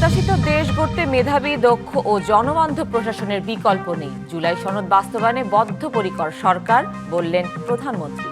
প্রত্যাশিত দেশ গড়তে মেধাবী, দক্ষ ও জনবান্ধব প্রশাসনের বিকল্প নেই। জুলাই সনদ বাস্তবায়নে বদ্ধপরিকর সরকার, বললেন প্রধানমন্ত্রী।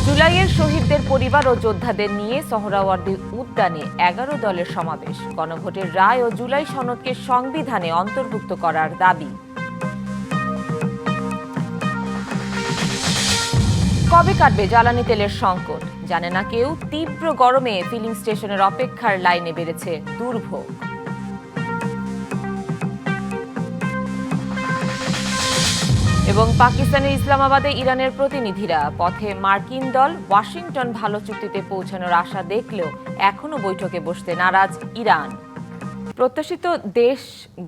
জুলাইয়ের শহীদদের পরিবার ও যোদ্ধাদের নিয়ে সোহরাওয়ার্দী উদ্যানে 11 দলের সমাবেশ। গণভোটের রায় ও জুলাই সনদকে সংবিধানে অন্তর্ভুক্ত করার দাবি। কবে কাটবে জ্বালানি তেলের সংকট, জানে না কেউ। তীব্র গরমে ফিলিং স্টেশনের অপেক্ষার লাইনে বেড়েছে দুর্ভোগ। এবং পাকিস্তানের ইসলামাবাদে ইরানের প্রতিনিধিরা পথে। মার্কিন দল ওয়াশিংটন ভালো চুক্তিতে পৌঁছানোর আশা দেখলেও এখনো বৈঠকে বসতে নারাজ ইরান। প্রত্যাশিত দেশ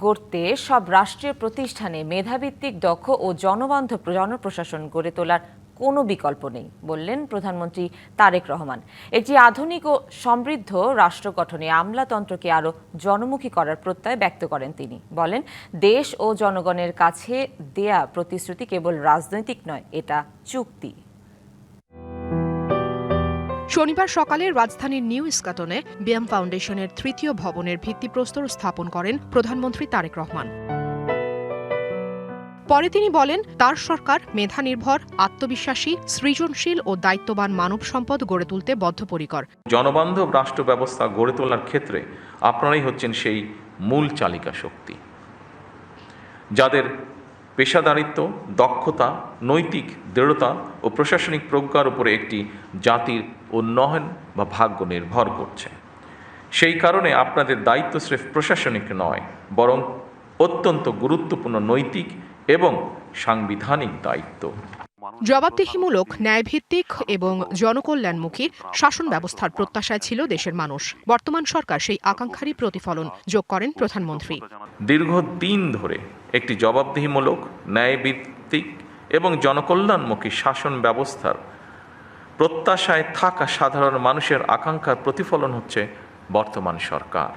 গড়তে সব রাষ্ট্রীয় প্রতিষ্ঠানে মেধাভিত্তিক, দক্ষ ও জনবান্ধব জনপ্রশাসন গড়ে তোলার কোনো বিকল্প নেই, বললেন প্রধানমন্ত্রী তারেক রহমান। একটি আধুনিক ও সমৃদ্ধ রাষ্ট্র গঠনে আমলাতন্ত্রকে আরও জনমুখী করার প্রত্যয় ব্যক্ত করেন তিনি। বলেন, দেশ ও জনগণের কাছে দেয়া প্রতিশ্রুতি কেবল রাজনৈতিক নয়, এটা চুক্তি। শনিবার সকালে রাজধানীর নিউ ইস্কাটনে বিএম ফাউন্ডেশনের ৩য় ভবনের ভিত্তিপ্রস্তর স্থাপন করেন প্রধানমন্ত্রী তারেক রহমান। পরে তিনি বলেন, তার সরকার মেধানির্ভর, আত্মবিশ্বাসী, সৃজনশীল ও দায়িত্ববান মানব সম্পদ গড়ে তুলতে বদ্ধপরিকর। জনবান্ধব রাষ্ট্র ব্যবস্থা গড়ে তোলার ক্ষেত্রে আপনারাই হচ্ছেন সেই মূল চালিকা শক্তি, যাদের পেশাদারিত্ব, দক্ষতা, নৈতিক দৃঢ়তা ও প্রশাসনিক প্রজ্ঞার উপরে একটি জাতির উন্নয়ন বা ভাগ্য নির্ভর করছে। সেই কারণে আপনাদের দায়িত্ব স্রেফ প্রশাসনিক নয়, বরং অত্যন্ত গুরুত্বপূর্ণ নৈতিক এবং সাংবিধানিক দায়িত্ব। জবাবদিহিমূলক, ন্যায়ভিত্তিক এবং জনকল্যাণমুখী শাসন ব্যবস্থার প্রত্যাশায় ছিল দেশের মানুষ। বর্তমান সরকার সেই আকাঙ্ক্ষারই প্রতিফলন, যোগ করেন প্রধানমন্ত্রী। দীর্ঘদিন ধরে একটি জবাবদিহিমূলক, ন্যায়ভিত্তিক এবং জনকল্যাণমুখী শাসন ব্যবস্থার প্রত্যাশায় থাকা সাধারণ মানুষের আকাঙ্ক্ষার প্রতিফলন হচ্ছে বর্তমান সরকার।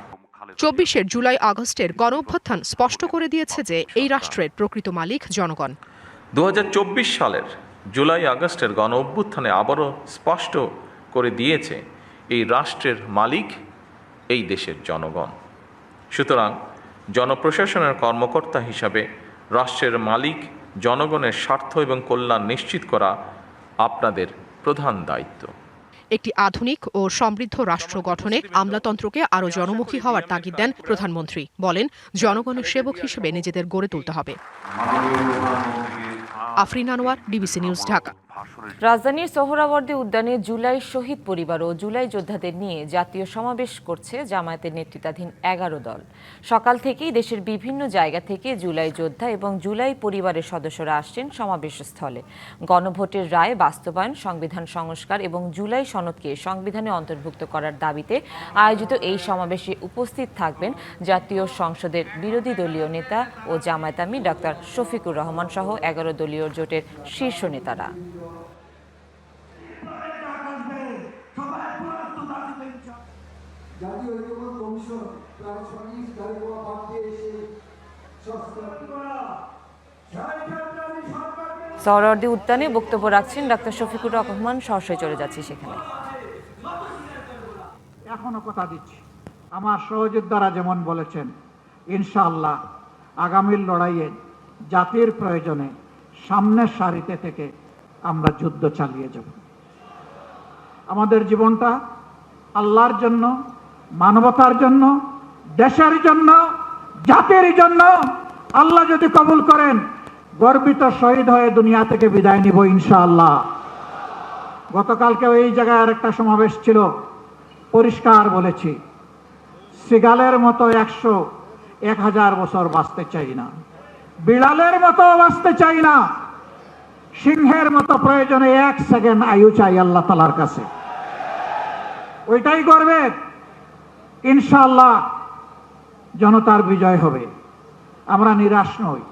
২৪ জুলাই আগস্টের গণঅভ্যুত্থান স্পষ্ট করে দিয়েছে যে এই রাষ্ট্রের প্রকৃত মালিক জনগণ। ২০২৪ সালের জুলাই আগস্টের গণঅভ্যুত্থানে আবারও স্পষ্ট করে দিয়েছে এই রাষ্ট্রের মালিক এই দেশের জনগণ। সুতরাং জনপ্রশাসনের কর্মকর্তা হিসাবে রাষ্ট্রের মালিক জনগণের স্বার্থ এবং কল্যাণ নিশ্চিত করা আপনাদের প্রধান দায়িত্ব। একটি আধুনিক ও সমৃদ্ধ রাষ্ট্র গঠনে আমলাতন্ত্রকে আরও জনমুখী হওয়ার তাগিদ দেন প্রধানমন্ত্রী। বলেন, জনগণের সেবক হিসেবে নিজেদের গড়ে তুলতে হবে। Afrin Anwar, DBC news, Dhaka. রাজধানীর সোহরাওয়ার্দী উদ্যানে জুলাই শহীদ পরিবার ও জুলাই যোদ্ধাদের নিয়ে জাতীয় সমাবেশ করছে জামায়াতের নেতৃত্বাধীন 11 দল। সকাল থেকেই দেশের বিভিন্ন জায়গা থেকে জুলাই যোদ্ধা এবং জুলাই পরিবারের সদস্যরা আসছেন সমাবেশ স্থলে। গণভোটের রায় বাস্তবায়ন, সংবিধান সংস্কার এবং জুলাই সনদকে সংবিধানে অন্তর্ভুক্ত করার দাবিতে আয়োজিত এই সমাবেশে উপস্থিত থাকবেন জাতীয় সংসদের বিরোধী দলীয় নেতা ও জামায়াত আমির ডক্টর শফিকুর রহমান সহ 11 দলীয় জোটের শীর্ষ নেতারা। সোহরাওয়ার্দী উদ্যানে বক্তব্য রাখছেন ডক্টর শফিকুর রহমান। সরাসরি চলে যাচ্ছি সেখানে। এখনো কথা দিচ্ছি, আমার সহযোদ্ধারা যেমন বলেছেন, ইনশাআল্লাহ আগামীর লড়াইয়ে জাতির প্রয়োজনে সামনের সারিতে থেকে আমরা যুদ্ধ চালিয়ে যাব। আমাদের জীবনটা আল্লাহর জন্য, মানবতার জন্য, দেশের জন্য, জাতির জন্য। আল্লাহ যদি কবুল করেন, গর্বিত শহীদ হয়ে দুনিয়া থেকে বিদায় নিব ইনশাআল্লাহ। গতকালকে এই জায়গায় আরেকটা সমাবেশ ছিল, পরিষ্কার বলেছি, সিগালের মতো 100-1000 বছর বাঁচতে চাই না, বিড়ালের মতো বাঁচতে চাই না, সিংহের মতো প্রয়োজনে 1 সেকেন্ড আয়ু চাই আল্লাহ তাআলার কাছে। ওইটাই করবে ইনশাআল্লাহ, জনতার বিজয় হবে। আমরা নিরাশ নই,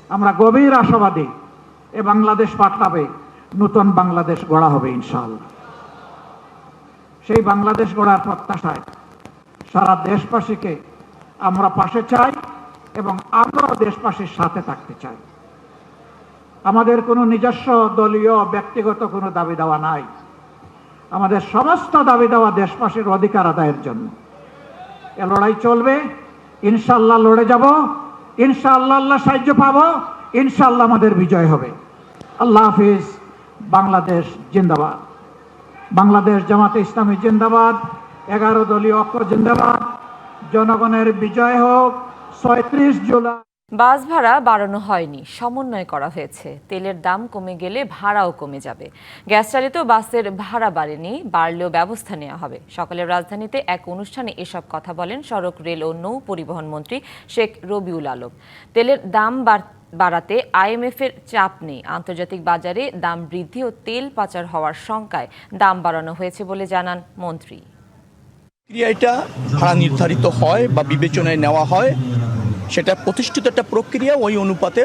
আমরা গভীর আশাবাদী। এ বাংলাদেশ পাল্টাবে, নতুন বাংলাদেশ গড়া হবে ইনশাআল্লাহ। সেই বাংলাদেশ গড়ার প্রত্যাশায় সারা দেশবাসীকে আমরা পাশে চাই এবং আমরাও দেশবাসীর সাথে থাকতে চাই। আমাদের কোনো নিজস্ব দলীয় ব্যক্তিগত কোনো দাবি দেওয়া নাই। আমাদের সমস্ত দাবি দেওয়া দেশবাসীর অধিকার আদায়ের জন্য। এ লড়াই চলবে, ইনশাআল্লাহ লড়ে যাব, ইনশাআল্লাহ আল্লাহ সাহায্য পাবো, ইনশাআল্লাহ আমাদের বিজয় হবে। আল্লাহ হাফিজ। বাংলাদেশ জিন্দাবাদ। বাংলাদেশ জামাতে ইসলামী জিন্দাবাদ। 11 দলীয় ঐক্য জিন্দাবাদ। জনগণের বিজয় হোক। 36 জুলাই। বাস ভাড়া বাড়ানো হয়নি, সমন্বয় করা হয়েছে। তেলের দাম কমে গেলে ভাড়াও কমে যাবে। গ্যাস চালিত বাসের ভাড়া বাড়েনি, বাড়লেও ব্যবস্থা নেওয়া হবে। সকালে রাজধানীতে এক অনুষ্ঠানে এসব কথা বলেন সড়ক, রেল ও নৌ পরিবহন মন্ত্রী শেখ রবিউল আলম। তেলের দাম বাড়াতে আইএমএফের চাপ নেই। আন্তর্জাতিক বাজারে দাম বৃদ্ধি ও তেল পাচার হওয়ার শঙ্কায় দাম বাড়ানো হয়েছে বলে জানান মন্ত্রী। প্রক্রিয়াটা ভাড়া নির্ধারিত হয় বা বিবেচনায় নেওয়া হয়, সেটা প্রতিষ্ঠিত একটা প্রক্রিয়া, ওই অনুপাতে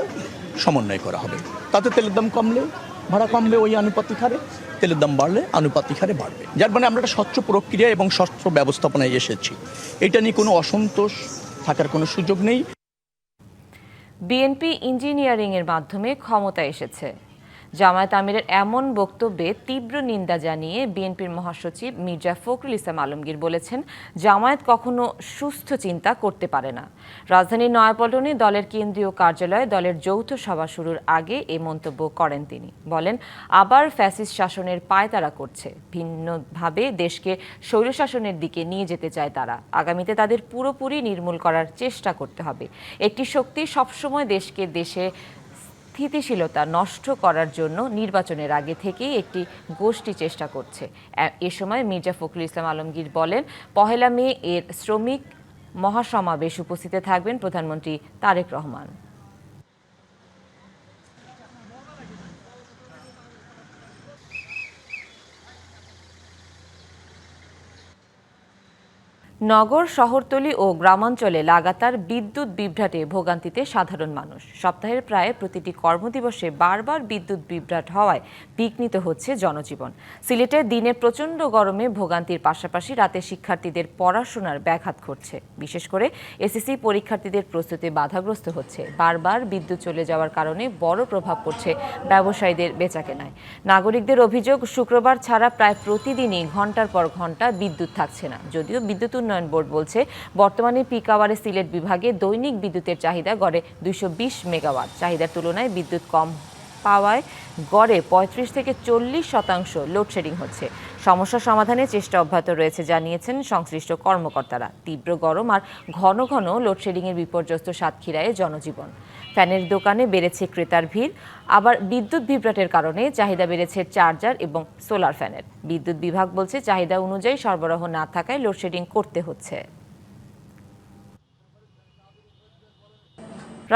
সমন্বয় করা হবে। তাতে তেলের দাম কমলে ভাড়া কমবে ওই আনুপাতিক হারে, তেলের দাম বাড়লে আনুপাতিক হারে বাড়বে। যার মানে আমরা একটা স্বচ্ছ প্রক্রিয়া এবং স্বচ্ছ ব্যবস্থাপনায় এসেছি। এটা নিয়ে কোনো অসন্তোষ থাকার কোনো সুযোগ নেই। বিএনপি ইঞ্জিনিয়ারিং এর মাধ্যমে ক্ষমতায় এসেছে। জামায়াত আমিরের এমন বক্তব্যে তীব্র নিন্দা জানিয়ে বিএনপির মহাসচিব মির্জা ফখরুল ইসলাম আলমগীর বলেছেন, জামায়াত কখনো সুস্থ চিন্তা করতে পারে না। রাজধানীর নয়াপল্টনে দলের কেন্দ্রীয় কার্যালয়ে দলের যৌথ সভা শুরুর আগে এই মন্তব্য করেন তিনি। বলেন, আবার ফ্যাসিস্ট শাসনের পায়তারা করছে, ভিন্নভাবে দেশকে স্বৈরশাসনের দিকে নিয়ে যেতে চায় তারা। আগামীতে তাদের পুরোপুরি নির্মূল করার চেষ্টা করতে হবে। একটি শক্তি সবসময় দেশে স্থিতিশীলতা নষ্ট করার জন্য নির্বাচনের আগে থেকেই একটি গোষ্ঠী চেষ্টা করছে। এ সময় মির্জা ফখরুল ইসলাম আলমগীর বলেন, 1 মে এর শ্রমিক মহাসমাবেশ উপস্থিত থাকবেন প্রধানমন্ত্রী তারেক রহমান। নগর, শহরতলি ও গ্রামাঞ্চলে লাগাতার বিদ্যুৎ বিভ্রাটে ভোগান্তিতে সাধারণ মানুষ। সপ্তাহের প্রায় প্রতিটি কর্মদিবসে বারবার বিদ্যুৎ বিভ্রাট হওয়ায় বিঘ্নিত হচ্ছে জনজীবন। সিলেটে দিনে প্রচণ্ড গরমে ভোগান্তির পাশাপাশি রাতে শিক্ষার্থীদের পড়াশোনার ব্যাঘাত ঘটছে। বিশেষ করে এসএসসি পরীক্ষার্থীদের প্রস্তুতি বাধাগ্রস্ত হচ্ছে। বারবার বিদ্যুৎ চলে যাওয়ার কারণে বড় প্রভাব পড়ছে ব্যবসায়ীদের বেচাকেনায়। নাগরিকদের অভিযোগ, শুক্রবার ছাড়া প্রায় প্রতিদিনই ঘন্টার পর ঘন্টা বিদ্যুৎ থাকছে না। যদিও বিদ্যুৎ উন্নয়ন বোর্ড বলছে, বর্তমানে পিক আওয়ারে সিলেট বিভাগে দৈনিক বিদ্যুতের চাহিদা গড়ে 220 মেগাওয়াট। চাহিদার তুলনায় বিদ্যুৎ কম পাওয়ায় গড়ে 35 থেকে 40% লোডশেডিং হচ্ছে। সমস্যা সমাধানে চেষ্টা অব্যাহত রয়েছে জানিয়েছেন সংশ্লিষ্ট কর্মকর্তারা। তীব্র গরম আর ঘন ঘন লোডশেডিংয়ের বিপর্যস্ত সাতক্ষীরায় জনজীবন। ফ্যানের দোকানে বেড়েছে ক্রেতার ভিড়। আবার বিদ্যুৎ বিভ্রাটের কারণে চাহিদা বেড়েছে চার্জার এবং সোলার ফ্যানের। বিদ্যুৎ বিভাগ বলছে, চাহিদা অনুযায়ী সরবরাহ না থাকায় লোডশেডিং করতে হচ্ছে।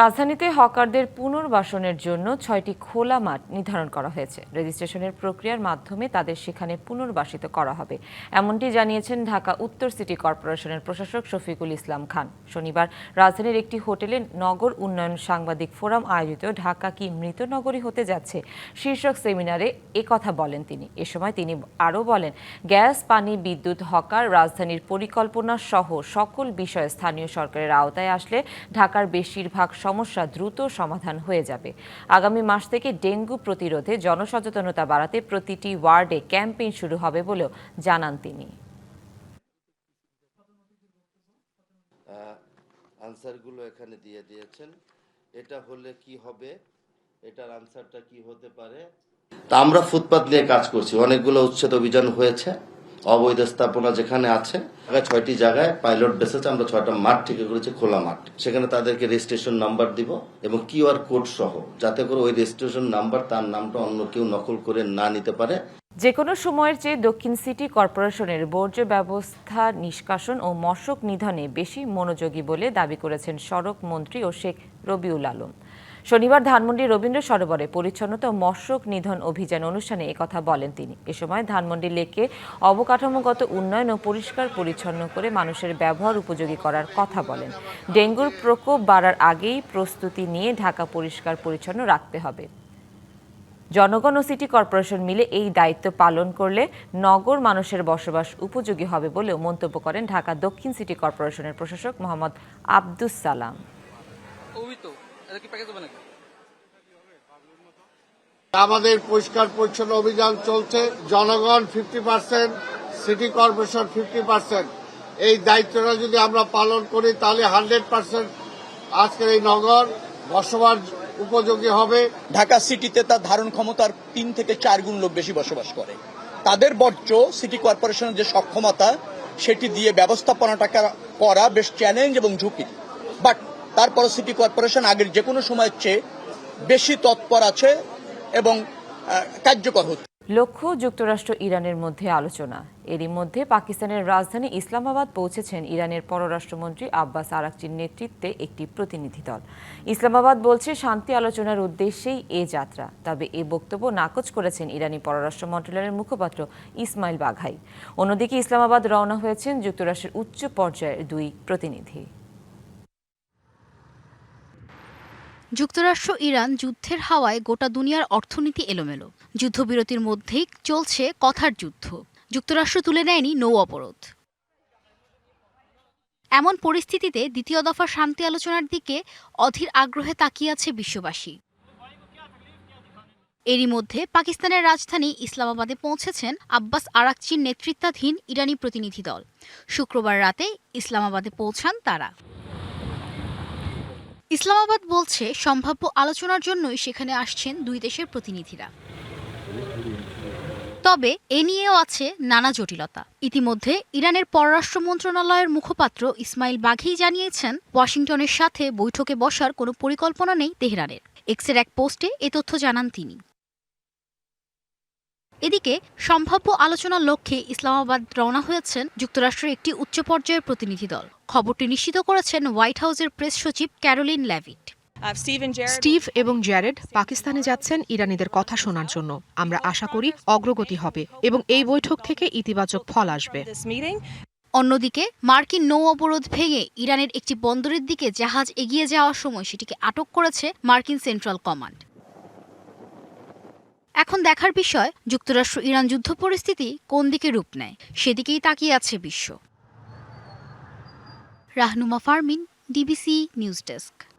রাজধানীতে হকারদের পুনর্বাসনের জন্য 6টি খোলা মাঠ নির্ধারণ করা হয়েছে। রেজিস্ট্রেশনের প্রক্রিয়ার মাধ্যমে তাদের সেখানে পুনর্বাসিত করা হবে, এমনটি জানিয়েছেন ঢাকা উত্তর সিটি কর্পোরেশনের প্রশাসক শফিকুল ইসলাম খান। শনিবার রাজধানীর একটি হোটেলে নগর উন্নয়ন সাংবাদিক ফোরাম আয়োজিত ঢাকা কি মৃত নগরী হতে যাচ্ছে শীর্ষক সেমিনারে একথা বলেন তিনি। এ সময় তিনি আরও বলেন, গ্যাস, পানি, বিদ্যুৎ, হকার, রাজধানীর পরিকল্পনা সহ সকল বিষয়ে স্থানীয় সরকারের আওতায় আসলে ঢাকার বেশিরভাগ সমস্যা দ্রুত সমাধান হয়ে যাবে। আগামী মাস থেকে ডেঙ্গু প্রতিরোধে জনসচেতনতা বাড়াতে প্রতিটি ওয়ার্ডে ক্যাম্পেইন শুরু হবে বলেও জানান তিনি। আনসারগুলো এখানে দিয়ে দিয়েছেন। এটা হলে কি হবে, এটার আনসারটা কি হতে পারে। তা আমরা ফুটপাত নিয়ে কাজ করছি, অনেকগুলো উচ্ছেদ অভিযান হয়েছে। অবৈধ স্থাপনা যেখানে আছে 6টি জায়গায় পাইলট বেসেছে, আমরা 6টা মাঠ ঠিক করেছি, খোলা মাঠ। সেখানে তাদেরকে রেজিস্ট্রেশন নাম্বার দিব এবং কিউআর কোড সহ, যাতে করে ওই রেজিস্ট্রেশন নাম্বার, তার নামটা অন্য কেউ নকল করে না নিতে পারে। যে কোনো সময়ের চেয়ে দক্ষিণ সিটি কর্পোরেশনের বর্জ্য ব্যবস্থা নিষ্কাশন ও মশক নিধনে বেশি মনোযোগী বলে দাবি করেছেন সড়ক মন্ত্রী ও শেখ রবিউল আলম। শনিবার ধানমন্ডি রবীন্দ্র সরোবরে পরিচ্ছন্নতা ও মশক নিধন অভিযান অনুষ্ঠানে একথা বলেন তিনি। এ সময় ধানমন্ডি লেককে অবকাঠামোগত উন্নয়ন ও পরিষ্কার পরিচ্ছন্ন করে মানুষের ব্যবহার উপযোগী করার কথা বলেন। ডেঙ্গুর প্রকোপ বাড়ার আগেই প্রস্তুতি নিয়ে ঢাকা পরিষ্কার পরিচ্ছন্ন রাখতে হবে। জনগণ ও সিটি কর্পোরেশন মিলে এই দায়িত্ব পালন করলে নগর মানুষের বসবাস উপযোগী হবে বলেও মন্তব্য করেন ঢাকা দক্ষিণ সিটি কর্পোরেশনের প্রশাসক মোহাম্মদ আব্দুস সালাম। আমাদের পরিষ্কার পরিচ্ছন্ন অভিযান চলছে। জনগণ 50%, সিটি কর্পোরেশন 50%। এই দায়িত্বটা যদি আমরা পালন করি তাহলে 100% আজকের এই নগর বসবাস উপযোগী হবে। ঢাকা সিটিতে তার ধারণ ক্ষমতার 3 থেকে 4 গুণ লোক বেশি বসবাস করে। তাদের বর্জ্য সিটি কর্পোরেশনের যে সক্ষমতা সেটি দিয়ে ব্যবস্থাপনাটা করা বেশ চ্যালেঞ্জ এবং ঝুঁকি। বাট তারপর সিটি কর্পোরেশন আগের যে কোনো সময়ের চেয়ে বেশি তৎপর আছে এবং কার্যকর হচ্ছে। লক্ষ্য যুক্তরাষ্ট্র ইরানের মধ্যে আলোচনা। এরই মধ্যে পাকিস্তানের রাজধানী ইসলামাবাদ পৌঁছেছেন ইরানের পররাষ্ট্রমন্ত্রী আব্বাস আরাকচির নেতৃত্বে একটি প্রতিনিধি দল। ইসলামাবাদ বলছে শান্তি আলোচনার উদ্দেশ্যেই এ যাত্রা। তবে এ বক্তব্য নাকচ করেছেন ইরানি পররাষ্ট্র মন্ত্রণালয়ের মুখপাত্র ইসমাইল বাঘাই। অন্যদিকে ইসলামাবাদ রওনা হয়েছেন যুক্তরাষ্ট্রের উচ্চ পর্যায়ের 2 প্রতিনিধি। যুক্তরাষ্ট্র ইরান যুদ্ধের হাওয়ায় গোটা দুনিয়ার অর্থনীতি এলোমেলো। যুদ্ধবিরতির মধ্যেই চলছে কথার যুদ্ধ। যুক্তরাষ্ট্র তুলে নেয়নি নৌ অবরোধ। এমন পরিস্থিতিতে দ্বিতীয় দফা শান্তি আলোচনার দিকে অধীর আগ্রহে তাকিয়ে আছে বিশ্ববাসী। এরই মধ্যে পাকিস্তানের রাজধানী ইসলামাবাদে পৌঁছেছেন আব্বাস আরাকচির নেতৃত্বাধীন ইরানি প্রতিনিধি দল। শুক্রবার রাতে ইসলামাবাদে পৌঁছান তারা। ইসলামাবাদ বলছে সম্ভাব্য আলোচনার জন্যই সেখানে আসছেন 2 দেশের প্রতিনিধিরা। তবে এ নিয়েও আছে নানা জটিলতা। ইতিমধ্যে ইরানের পররাষ্ট্র মন্ত্রণালয়ের মুখপাত্র ইসমাইল বাঘি জানিয়েছেন ওয়াশিংটনের সাথে বৈঠকে বসার কোনো পরিকল্পনা নেই তেহরানের। এক্সের এক পোস্টে এ তথ্য জানান তিনি। এদিকে সম্ভাব্য আলোচনার লক্ষ্যে ইসলামাবাদ রওনা হয়েছেন যুক্তরাষ্ট্রের একটি উচ্চ পর্যায়ের প্রতিনিধি দল। খবরটি নিশ্চিত করেছেন হোয়াইট হাউসের প্রেস সচিব ক্যারোলিন লেভিট। স্টিভ এবং জ্যারেড পাকিস্তানে যাচ্ছেন ইরানিদের কথা শোনার জন্য। আমরা আশা করি অগ্রগতি হবে এবং এই বৈঠক থেকে ইতিবাচক ফল আসবে। অন্যদিকে মার্কিন নৌ অবরোধ ভেঙে ইরানের একটি বন্দরের দিকে জাহাজ এগিয়ে যাওয়ার সময় সেটিকে আটক করেছে মার্কিন সেন্ট্রাল কমান্ড। এখন দেখার বিষয় যুক্তরাষ্ট্র ইরান যুদ্ধ পরিস্থিতি কোন দিকে রূপ নেয়, সেদিকেই তাকিয়ে আছে বিশ্ব। Rahnuma Fermin, DBC news desk.